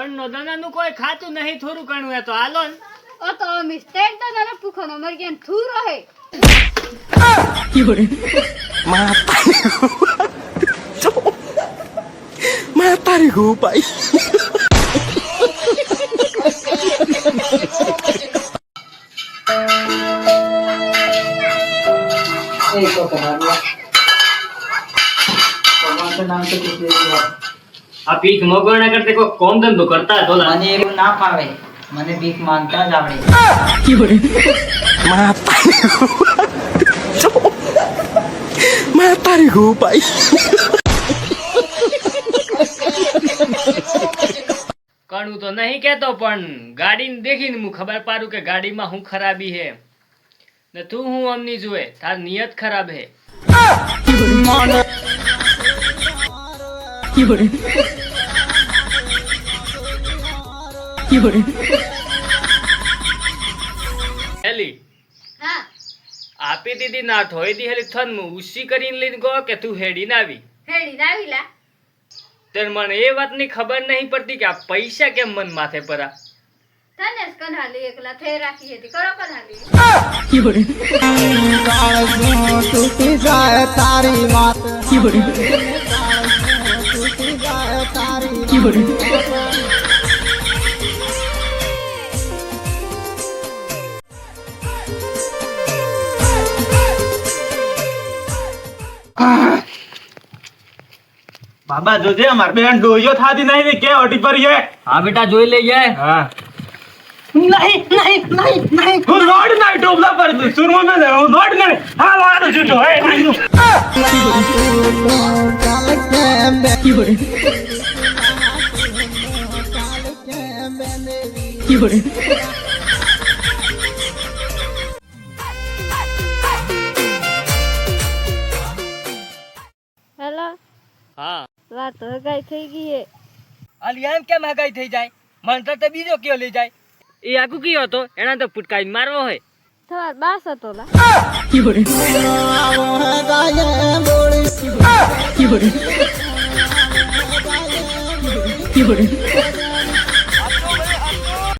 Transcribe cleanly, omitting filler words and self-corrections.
મણ નો દનાનું કોઈ ખાતું નહીં થોડું ઘણું એ તો હાલો ને ઓ તો મિસ્ટેક તો નને પૂખો નો મર ગયા થૂ રહે Matarik ko pa. આ ભીખ મગવાના કરતે કોઈ કોમ ધંધો કરતા તો મને એવું ના ફાવે મને ભીખ માંગતા જ આવડે Matarik ko pa. કણું તો નહીં કેતો પણ ગાડીને દેખીને હું ખબર પાડું કે ગાડીમાં હું ખરાબી હે ને તું હું અમની જોએ તાર નિયત ખરાબ હે હેલી હા આપી દીધી ના થોઈ દી હેલી થન હું ઉસી કરીને લઈને ગયો કે તું હેડીને આવી હેડી દાવીલા તે મને એ વાતની ખબર નહીં પડતી કે આ પૈસા કેમ મન માથે પરા તને જ કન્હાલી એકલા થઈ રાખી હતી કરો કન્હાલી તૂટી જાય તારી વાત बाबा जो जे हमारे बेन डोइयो था दी नहीं क्या ओटी पर ये હા બેટા જોઈ લઈએ हाँ નહીં નહીં નહીં નહીં तू रोड नहीं टोपला पर तू सुरमो में दे रोड नहीं हाँ वाला झूठो है नहीं હેલો હા વાત તો હગાઈ થઈ ગઈ હે અલી એમ કેમ હગાઈ થઈ જાય મંત્ર તો બીજો કયો લઈ જાય એ આગુ કયો હતો એના તો ફૂટકાઈ મારવો હોય થવાર બાસ હતો લા Kiburi.